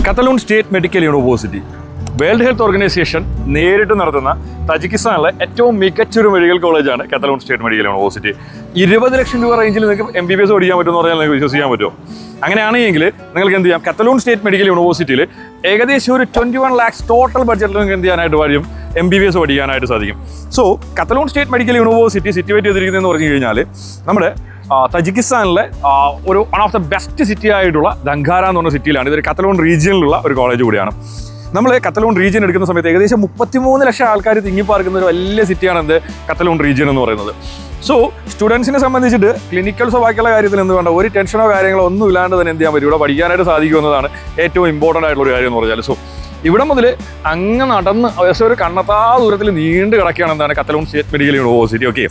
കത്തലൂൺ state medical university World Health Organization നേരിട്ട് നടത്തുന്ന തജിക്കിസ്ഥാനിലെ ഏറ്റവും മികച്ചൊരു മെഡിക്കൽ കോളേജാണ് Khatlon state medical university. 20 lakh രൂപ റേഞ്ചിൽ നിങ്ങൾക്ക് MBBS പഠിക്കാൻ പറ്റുമെന്ന് പറഞ്ഞാൽ നിങ്ങൾക്ക് വിശ്വസിക്കാൻ പറ്റുമോ? അങ്ങനെയാണെങ്കിൽ നിങ്ങൾക്ക് എന്ത് ചെയ്യാം, കത്തലൂൺ സ്റ്റേറ്റ് മെഡിക്കൽ യൂണിവേഴ്സിറ്റിയിൽ ഏകദേശം ഒരു 21 lakhs ടോട്ടൽ ബഡ്ജറ്റിൽ നിങ്ങൾക്ക് എന്ത് ചെയ്യാനായിട്ട് വരും, MBBS പഠിക്കാനായിട്ട് സാധിക്കും. So Khatlon state medical university situate ചെയ്തിരിക്കുന്നതെന്ന് പറഞ്ഞു കഴിഞ്ഞാൽ നമ്മുടെ തജിക്കിസ്ഥാനിലെ ഒരു one of the best city ആയിട്ടുള്ള ദങ്കാര എന്ന് പറഞ്ഞ സിറ്റിയിലാണ്. ഇതൊരു കത്തലൂൺ റീജിയനിലുള്ള ഒരു കോളേജ് കൂടിയാണ്. നമ്മൾ കത്തലൂൺ റീജിയൻ എടുക്കുന്ന സമയത്ത് ഏകദേശം 33 ലക്ഷം ആൾക്കാർ തിങ്ങിപ്പാർക്കുന്ന ഒരു വലിയ സിറ്റിയാണ് എന്ത് കത്തലൂൺ റീജിയൻ എന്ന് പറയുന്നത്. സോ സ്റ്റുഡൻസിനെ സംബന്ധിച്ചിട്ട് ക്ലിനിക്കൽസോ ബാക്കിയുള്ള കാര്യത്തിൽ എന്ത് വേണ്ട, ഒരു ടെൻഷനോ കാര്യങ്ങളോ ഒന്നും ഇല്ലാണ്ട് തന്നെ എന്ത് ചെയ്യാൻ പറ്റും, ഇവിടെ പഠിക്കാനായിട്ട് സാധിക്കുമെന്നതാണ് ഏറ്റവും ഇമ്പോർട്ടൻ്റ് ആയിട്ടുള്ള ഒരു കാര്യം എന്ന് പറഞ്ഞാൽ. സോ ഇവിടെ മുതൽ അങ്ങ് നടന്ന് ഒരു കണ്ണത്താ ദൂരത്തിൽ നീണ്ടു കിടക്കുകയാണ് എന്താണ് കത്തലൂൺ സ്റ്റേറ്റ് മെഡിക്കൽ യൂണിവേഴ്സിറ്റി. ഓക്കെ,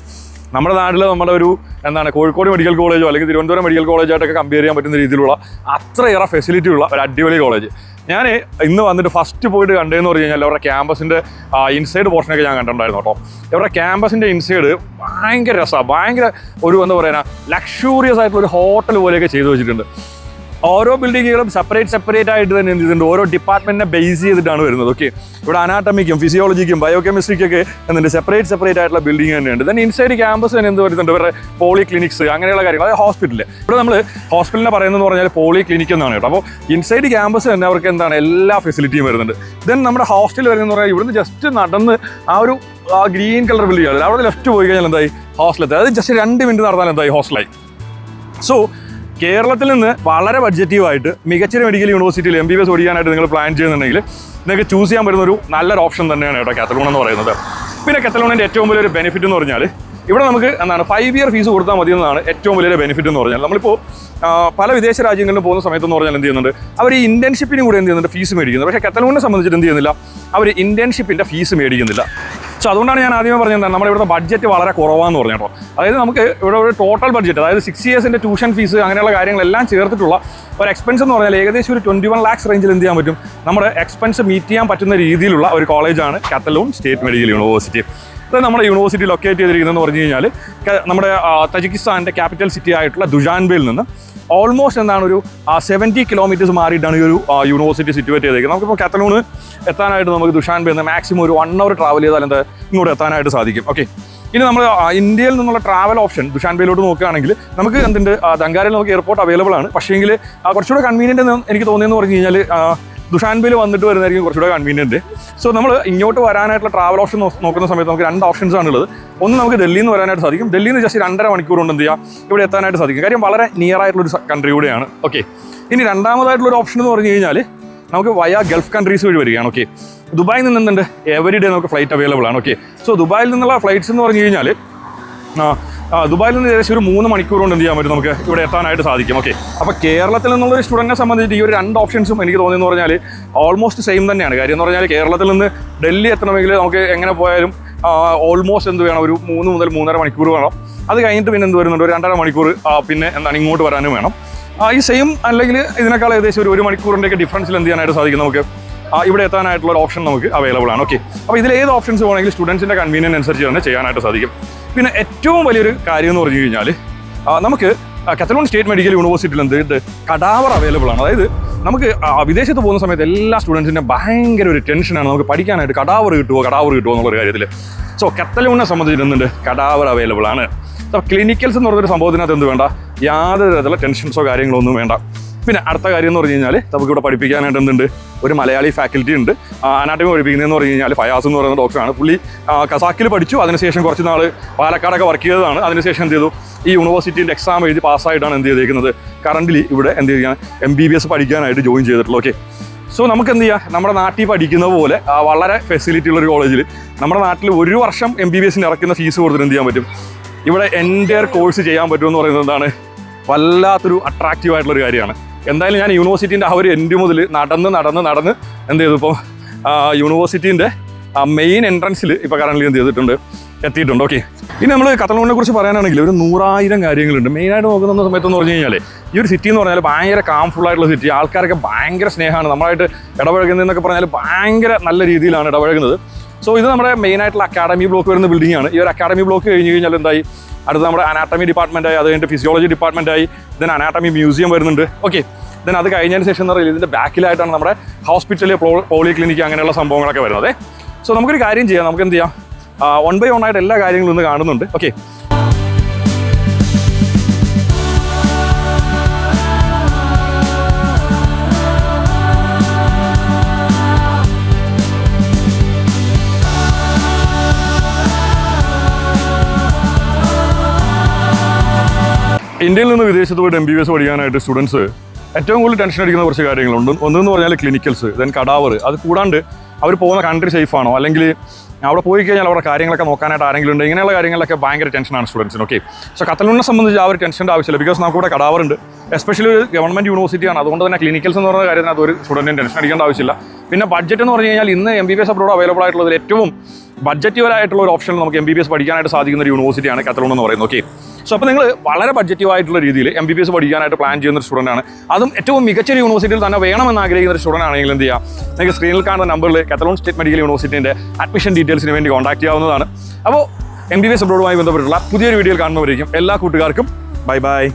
നമ്മുടെ നാട്ടിൽ നമ്മുടെ ഒരു കോഴിക്കോട് മെഡിക്കൽ കോളേജോ അല്ലെങ്കിൽ തിരുവനന്തപുരം മെഡിക്കൽ കോളേജായിട്ടൊക്കെ കമ്പയർ ചെയ്യാൻ പറ്റുന്ന രീതിയിലുള്ള അത്രയേറെ ഫെസിലിറ്റി ഉള്ള ഒരു അടിപൊളി കോളേജ്. ഞാൻ ഇന്ന് വന്നിട്ട് ഫസ്റ്റ് പോയിട്ട് കണ്ടതെന്ന് പറഞ്ഞു കഴിഞ്ഞാൽ അവരുടെ ക്യാമ്പസിൻ്റെ ഇൻസൈഡ് പോർഷനൊക്കെ ഞാൻ കണ്ടിട്ടുണ്ടായിരുന്നു കേട്ടോ. അവരുടെ ക്യാമ്പസിൻ്റെ ഇൻസൈഡ് ഭയങ്കര രസമാണ്, ഭയങ്കര ഒരു എന്താ പറയുക ലക്ഷൂറിയസ് ആയിട്ടുള്ള ഒരു ഹോട്ടൽ പോലെയൊക്കെ ചെയ്തു വെച്ചിട്ടുണ്ട്. ഓരോ ബിൽഡിങ്ങുകളും സെപ്പറേറ്റ് ആയിട്ട് തന്നെ എന്ത് ചെയ്തിട്ടുണ്ട്, ഓരോ ഡിപ്പാർട്ട്മെൻറ്റിനെ ബേസ് ചെയ്തിട്ടാണ് വരുന്നത്. ഓക്കെ, ഇവിടെ അനാട്ടമിക്കും ഫിസിയോളജിക്കും ബയോകെമിസ്ട്രിക്കൊക്കെ എന്തുണ്ട് സെപ്പറേറ്റ് ആയിട്ടുള്ള ബിൽഡിംഗ് തന്നെയുണ്ട്. ദെൻ ഇൻസൈഡ് ക്യാമ്പസ് തന്നെ എന്ത് വരുന്നുണ്ട്, ഇവരുടെ പോളി ക്ലിനിക്സ് അങ്ങനെയുള്ള കാര്യങ്ങൾ. അതായത് ഹോസ്പിറ്റൽ, ഇവിടെ നമ്മൾ ഹോസ്പിറ്റലിനെ പറയുന്നതെന്ന് പറഞ്ഞാൽ പോളി ക്ലിനിക് എന്നാണ് കേട്ടോ. അപ്പോൾ ഇൻസൈഡ് ക്യാമ്പസ് തന്നെ അവർക്ക് എന്താണ് എല്ലാ ഫെസിലിറ്റിയും വരുന്നുണ്ട്. ദെൻ നമ്മുടെ ഹോസ്റ്റൽ വരുന്നതെന്ന് പറഞ്ഞാൽ ഇവിടുന്ന് ജസ്റ്റ് നടന്ന് ഒരു ഗ്രീൻ കളർ ബിൽഡിംഗ് ആണ്, അവിടെ ലെഫ്റ്റ് പോയി കഴിഞ്ഞാൽ എന്തായി ഹോസ്റ്റലെത്തി. അത് ജസ്റ്റ് 2 മിനിറ്റ് നടന്നാൽ എന്തായി ഹോസ്റ്റലായി. സോ കേരളത്തിൽ നിന്ന് വളരെ ബഡ്ജറ്റീവായിട്ട് മികച്ചൊരു മെഡിക്കൽ യൂണിവേഴ്സിറ്റിയിൽ MBBS പഠിക്കാനായിട്ട് നിങ്ങൾ പ്ലാൻ ചെയ്യുന്നുണ്ടെങ്കിൽ നിങ്ങൾക്ക് ചൂസ് ചെയ്യാൻ പറ്റുന്ന ഒരു നല്ലൊരു ഓപ്ഷൻ തന്നെയാണ് കേട്ടോ കത്തലൂൺ എന്ന് പറയുന്നത്. പിന്നെ കത്തലൂണിൻ്റെ ഏറ്റവും വലിയൊരു ബെനിഫിറ്റ് എന്ന് പറഞ്ഞാൽ ഇവിടെ നമുക്ക് 5 year ഫീസ് കൊടുത്താൽ മതി എന്നതാണ് ഏറ്റവും വലിയൊരു ബെനിഫിറ്റ് എന്ന് പറഞ്ഞാൽ. നമ്മളിപ്പോൾ പല വിദേശ രാജ്യങ്ങളിലും പോകുന്ന സമയത്തെന്ന് പറഞ്ഞാൽ എന്ത് ചെയ്യുന്നുണ്ട്, അവർ ഈ ഇൻറ്റേൺഷിപ്പിനും കൂടെ എന്ത് ചെയ്യുന്നുണ്ട്, ഫീസ് മേടിക്കുന്നത്. പക്ഷേ കത്തലൂണിനെ സംബന്ധിച്ചിട്ട് എന്ത് ചെയ്യുന്നില്ല, അവർ ഇൻറ്റേൺഷിപ്പിൻ്റെ ഫീസ് മേടിക്കുന്നില്ല. സോ അതുകൊണ്ടാണ് ഞാൻ ആദ്യമേ പറഞ്ഞത് നമ്മുടെ ഇവിടുത്തെ ബഡ്ജറ്റ് വളരെ കുറവാന്ന് പറഞ്ഞു കേട്ടോ. അതായത് നമുക്ക് ഇവിടെ ഒരു ടോട്ടൽ ബഡ്ജറ്റ്, അതായത് 6 years ട്യൂഷൻ ഫീസ് അങ്ങനെയുള്ള കാര്യങ്ങളെല്ലാം ചേർത്തിട്ടുള്ള ഒരു എക്സ്പെൻസ് എന്ന് പറഞ്ഞാൽ ഏകദേശം ഒരു 21 lakhs റേഞ്ചിൽ എന്ത് ചെയ്യാൻ പറ്റും, നമ്മുടെ എക്സ്പെൻസ് മീറ്റ് ചെയ്യാൻ പറ്റുന്ന രീതിയിലുള്ള ഒരു കോളേജാണ് കത്തലൂൺ സ്റ്റേറ്റ് മെഡിക്കൽ യൂണിവേഴ്സിറ്റി. അത് നമ്മുടെ യൂണിവേഴ്സിറ്റി ലൊക്കേറ്റ് ചെയ്തിരിക്കുന്നതെന്ന് പറഞ്ഞു കഴിഞ്ഞാൽ നമ്മുടെ തജിക്കിസ്ഥാൻ്റെ ക്യാപിറ്റൽ സിറ്റി ആയിട്ടുള്ള ദുഷാൻബേയിൽ നിന്ന് ഓൾമോസ്റ്റ് എന്താണ് ഒരു 70 kilometers മാറിയിട്ടാണ് ഈ ഒരു യൂണിവേഴ്സിറ്റി സിറ്റുവേറ്റ് ചെയ്തേക്കുന്നത്. നമുക്കിപ്പോൾ കത്തലൂണ് എത്താനായിട്ട് നമുക്ക് ദുഷാൻബേയിൽ നിന്ന് മാക്സിമം ഒരു 1 hour ട്രാവൽ ചെയ്താൽ എന്താ ഇങ്ങോട്ട് എത്താനായിട്ട് സാധിക്കും. ഓക്കെ, ഇനി നമ്മൾ ഇന്ത്യയിൽ നിന്നുള്ള ട്രാവൽ ഓപ്ഷൻ ദുഷാൻബേയിലോട്ട് നോക്കുകയാണെങ്കിൽ നമുക്ക് എന്തുണ്ട്, ദങ്കാരയിൽ നമുക്ക് എയർപോർട്ട് അവൈലബിൾ ആണ്. പക്ഷേങ്കിൽ കുറച്ചുകൂടെ കൺവീനിയൻ്റ് എന്ന് എനിക്ക് തോന്നിയെന്ന് പറഞ്ഞു കഴിഞ്ഞാൽ ദുഷാൻബേയിൽ വന്നിട്ട് വരുന്നതായിരിക്കും കുറച്ചുകൂടെ കൺവീനിയൻറ്റ്. സോ നമ്മൾ ഇങ്ങോട്ട് വരാനായിട്ടുള്ള ട്രാവൽ ഓപ്ഷൻ നോക്കുന്ന സമയത്ത് നമുക്ക് 2 options ആണുള്ളത്. ഒന്ന് നമുക്ക് ഡൽഹിയിൽ നിന്ന് വരാനായിട്ട് സാധിക്കും. ഡൽഹിയിൽ നിന്ന് ജസ്റ്റ് 2.5 മണിക്കൂർ കൊണ്ട് എന്ത് ചെയ്യാം ഇവിടെ എത്താനായിട്ട് സാധിക്കും. കാര്യം വളരെ നിയർ ആയിട്ടുള്ളൊരു കൺട്രി കൂടെയാണ്. ഓക്കെ, ഇനി രണ്ടാമതായിട്ടുള്ളൊരു ഓപ്ഷൻ എന്ന് പറഞ്ഞു കഴിഞ്ഞാൽ നമുക്ക് വയ ഗൾഫ് കൺട്രീസ് വഴി വരികയാണ്. ഓക്കെ, ദുബായിൽ നിന്ന് എന്തുണ്ട്, എവറി ഡേ നമുക്ക് ഫ്ലൈറ്റ് അവൈലബിൾ ആണ്. ഓക്കെ, സോ ദുബായിൽ നിന്നുള്ള ഫ്ലൈറ്റ്സ് എന്ന് പറഞ്ഞു കഴിഞ്ഞാൽ ദുബായിൽ നിന്ന് ഏകദേശം ഒരു 3 മണിക്കൂർ കൊണ്ട് എന്ത് ചെയ്യാൻ പറ്റും, നമുക്ക് ഇവിടെ എത്താനായിട്ട് സാധിക്കും. ഓക്കെ, അപ്പോൾ കേരളത്തിൽ നിന്നുള്ളൊരു സ്റ്റുഡൻറ്റിനെ സംബന്ധിച്ച് ഈ ഒരു 2 ഓപ്ഷൻസും എനിക്ക് തോന്നിയെന്ന് പറഞ്ഞാൽ ഓൾമോസ്റ്റ് സെയിം തന്നെയാണ്. കാര്യം എന്ന് പറഞ്ഞാൽ കേരളത്തിൽ നിന്ന് ഡൽഹി എത്തണമെങ്കിൽ നമുക്ക് എങ്ങനെ പോയാലും ഓൾമോസ്റ്റ് എന്ത് വേണം, ഒരു 3 മുതൽ 3.5 മണിക്കൂർ വേണം. അത് കഴിഞ്ഞിട്ട് പിന്നെ എന്ത് വരുന്നുണ്ട്, ഒരു 2.5 മണിക്കൂർ പിന്നെ എന്താണ് ഇങ്ങോട്ട് വരാനും വേണം. ഈ സെയിം അല്ലെങ്കിൽ ഇതിനേക്കാൾ ഏകദേശം ഒരു 1 മണിക്കൂറിൻ്റെയൊക്കെ ഡിഫറൻസിൽ എന്ത് ചെയ്യാനായിട്ട് സാധിക്കും, നമുക്ക് ഇവിടെ എത്താനായിട്ടുള്ള ഒരു ഓപ്ഷൻ നമുക്ക് അവൈലബിൾ ആണ്. ഓക്കെ, അപ്പോൾ ഇതിൽ ഏത് ഓപ്ഷൻസ് വേണമെങ്കിൽ സ്റ്റുഡൻസിൻ്റെ കൺവീനിയൻസ് അനുസരിച്ച് തന്നെ ചെയ്യാനായിട്ട് സാധിക്കും. പിന്നെ ഏറ്റവും വലിയൊരു കാര്യം എന്ന് പറഞ്ഞു കഴിഞ്ഞാൽ നമുക്ക് കത്തലൂൺ സ്റ്റേറ്റ് മെഡിക്കൽ യൂണിവേഴ്സിറ്റിയിൽ എന്ത് കടാവർ അവൈലബിൾ ആണ്. അതായത് നമുക്ക് വിദേശത്ത് പോകുന്ന സമയത്ത് എല്ലാ സ്റ്റുഡൻസിൻ്റെ ഭയങ്കര ഒരു ടെൻഷനാണ്, നമുക്ക് പഠിക്കാനായിട്ട് കടാവർ കിട്ടുമോ എന്നുള്ളൊരു കാര്യത്തിൽ. സോ കത്തലൂണിനെ സംബന്ധിച്ചിട്ട് എന്തുണ്ട്, കടാവർ അവൈലബിൾ ആണ്. അപ്പോൾ ക്ലിനിക്കൽസ് എന്ന് പറഞ്ഞൊരു സംഭവത്തിനകത്ത് എന്ത് വേണ്ട, യാതൊരു തരത്തിലുള്ള ടെൻഷൻസോ കാര്യങ്ങളോ ഒന്നും വേണ്ട. പിന്നെ അടുത്ത കാര്യം എന്ന് പറഞ്ഞു കഴിഞ്ഞാൽ നമുക്കിവിടെ പഠിപ്പിക്കാനായിട്ട് എന്തുണ്ട്, ഒരു മലയാളി ഫാക്കൽറ്റി ഉണ്ട്. അനാട്ടമി പഠിപ്പിക്കുന്നതെന്ന് പറഞ്ഞു കഴിഞ്ഞാൽ ഫയാസ് എന്ന് പറയുന്ന ഡോക്ടറാണ്. പുള്ളി കസാക്കിൽ പഠിച്ചു, അതിനുശേഷം കുറച്ച് നാൾ പാലക്കാടൊക്കെ വർക്ക് ചെയ്തതാണ്. അതിനുശേഷം എന്ത് ചെയ്തു, ഈ യൂണിവേഴ്സിറ്റിൻ്റെ എക്സാം എഴുതി പാസ്സായിട്ടാണ് എന്ത് ചെയ്തേക്കുന്നത്, കറൻ്റ് ഇവിടെ എന്ത് ചെയ്യാൻ MBBS പഠിക്കാനായിട്ട് ജോയിൻ ചെയ്തിട്ടുള്ളൂ. ഓക്കെ, സോ നമുക്ക് എന്ത് ചെയ്യാം, നമ്മുടെ നാട്ടിൽ പഠിക്കുന്ന പോലെ വളരെ ഫെസിലിറ്റി ഉള്ളൊരു കോളേജിൽ നമ്മുടെ നാട്ടിൽ 1 വർഷം MBBSന് ഇറക്കുന്ന ഫീസ് കൊടുത്തിട്ട് എന്ത് ചെയ്യാൻ പറ്റും, ഇവിടെ എൻ്റയർ കോഴ്സ് ചെയ്യാൻ പറ്റുമെന്ന് പറയുന്നത് എന്താണ് വല്ലാത്തൊരു അട്രാക്റ്റീവ് ആയിട്ടുള്ളൊരു കാര്യമാണ്. എന്തായാലും ഞാൻ യൂണിവേഴ്സിറ്റീൻ്റെ ഒരു എൻഡ് മുതൽ നടന്ന് എന്ത് ചെയ്തു, ഇപ്പോൾ യൂണിവേഴ്സിറ്റീൻ്റെ മെയിൻ എൻട്രൻസിൽ ഇപ്പോൾ കറൻ്റ് എന്ത് ചെയ്തിട്ടുണ്ട്, എത്തിയിട്ടുണ്ട്. ഓക്കെ, ഇനി നമ്മൾ കത്തലൂണിനെ കുറിച്ച് പറയാനാണെങ്കിൽ ഒരു 100,000 കാര്യങ്ങളുണ്ട്. മെയിനായിട്ട് നോക്കുന്ന സമയത്തെന്ന് പറഞ്ഞു കഴിഞ്ഞാൽ ഈ ഒരു സിറ്റി എന്ന് പറഞ്ഞാൽ ഭയങ്കര കാംഫുൾ ആയിട്ടുള്ള സിറ്റി. ആൾക്കാരൊക്കെ ഭയങ്കര സ്നേഹമാണ്, നമ്മളായിട്ട് ഇടപഴകുന്നതെന്നൊക്കെ പറഞ്ഞാൽ ഭയങ്കര നല്ല രീതിയിലാണ് ഇടപഴകുന്നത്. സോ ഇത് നമ്മുടെ മെയിനായിട്ടുള്ള അക്കാഡമി ബ്ലോക്ക് വരുന്ന ബിൽഡിംഗ് ആണ്. ഈ ഒരു അക്കാഡമി ബ്ലോക്ക് കഴിഞ്ഞ് കഴിഞ്ഞാൽ എന്തായി, അടുത്ത് നമ്മുടെ അനാട്ടമി ഡിപ്പാർട്ട്മെൻറ്റായി, അത് കഴിഞ്ഞിട്ട് ഫിസിയോളജി ഡിപ്പാർട്ട്മെൻറ്റായി, ദെൻ അനാട്ടമി മ്യൂസിയം വരുന്നുണ്ട്. ഓക്കെ, ദെൻ അത് കഴിഞ്ഞതിന് ശേഷം എന്ന് പറയുന്നത് ഇതിൻ്റെ ബാക്കിലായിട്ടാണ് നമ്മുടെ ഹോസ്പിറ്റൽ, പോളി ക്ലിനിക്ക് അങ്ങനെയുള്ള സംഭവങ്ങളൊക്കെ വരുന്നത്. സോ നമുക്കൊരു കാര്യം ചെയ്യാം, നമുക്ക് എന്ത് ചെയ്യാം, 1 by 1 ആയിട്ട് എല്ലാ കാര്യങ്ങളും ഇന്ന് കാണുന്നുണ്ട്. ഓക്കെ, ഇന്ത്യയിൽ നിന്ന് വിദേശത്ത് പോയിട്ട് MBBS പഠിക്കാനായിട്ട് സ്റ്റുഡൻസ് ഏറ്റവും കൂടുതൽ ടെൻഷൻ അടിക്കുന്ന കുറച്ച് കാര്യങ്ങളുണ്ട്. ഒന്നെന്ന് പറഞ്ഞാൽ ക്ലിനിക്കൽസ്, ദെൻ കടാവർ. അത് കൂടാണ്ട് അവർ പോകുന്ന കൺട്രി സേഫ് ആണോ, അല്ലെങ്കിൽ അവിടെ പോയി കഴിഞ്ഞാൽ അവരുടെ കാര്യങ്ങളൊക്കെ നോക്കാനായിട്ട് ആരെങ്കിലും ഉണ്ട്, ഇങ്ങനെയുള്ള കാര്യങ്ങളിലൊക്കെ ഭയങ്കര ടെൻഷനാണ് സ്റ്റുഡൻസിന്. ഓക്കെ, സോ കത്തലൂണിനെ സംബന്ധിച്ച് ആ ഒരു ടെൻഷൻ്റെ ആവശ്യമില്ല. ബിക്കോസ് നമുക്കിവിടെ കടാവറുണ്ട്, എസ്പെഷ്യലി ഒരു ഗവൺമെൻറ് യൂണിവേഴ്സിറ്റിയാണ്. അതുകൊണ്ട് തന്നെ ക്ലിനിക്കൽസ് എന്ന് പറയുന്ന കാര്യത്തിന് അതൊരു സ്റ്റുഡൻറ്റിന് ടെൻഷൻ അടിക്കേണ്ട ആവശ്യമില്ല. പിന്നെ ബഡ്ജറ്റ് എന്ന് പറഞ്ഞു കഴിഞ്ഞാൽ ഇന്ന് MBBS അബ്രോഡ് അവൈലബിൾ ആയിട്ടുള്ളതിൽ ഏറ്റവും ബഡ്ജറ്റീവായിട്ടുള്ള ഒരു ഓപ്ഷൻ നമുക്ക് MBBS പഠിക്കാനായിട്ട് സാധിക്കുന്ന ഒരു യൂണിവേഴ്സിറ്റിയാണ് കത്തലൂൺ എന്ന് പറയുന്നത്. ഓക്കെ, സോ അപ്പോൾ നിങ്ങൾ വളരെ ബഡ്ജറ്റീവായിട്ടുള്ള രീതിയിൽ MBBS പഠിക്കാനായിട്ട് പ്ലാൻ ചെയ്യുന്ന ഒരു സ്റ്റുഡൻ്റാണ്, അതും ഏറ്റവും മികച്ച ഒരു യൂണിവേഴ്സിറ്റിയിൽ തന്നെ വേണമെന്ന് ആഗ്രഹിക്കുന്ന ഒരു സ്റ്റുഡൻ്റ് ആണെങ്കിൽ എന്ത് ചെയ്യുക, നിങ്ങൾക്ക് സ്ക്രീനിൽ കാണുന്ന നമ്പറിൽ കത്തലൂൺ സ്റ്റേറ്റ് മെഡിക്കൽ യൂണിവേഴ്സിറ്റിൻ്റെ അഡ്മിഷൻ ഡീറ്റെയിൽസിന് വേണ്ടി കോൺടാക്ട് ചെയ്യാവുന്നതാണ്. അപ്പോൾ MBBS അബ്രോഡുമായി ബന്ധപ്പെട്ടുള്ള പുതിയൊരു വീഡിയോയിൽ കാണുന്നവരേക്കും എല്ലാ കൂട്ടുകാർക്കും ബൈ ബൈ.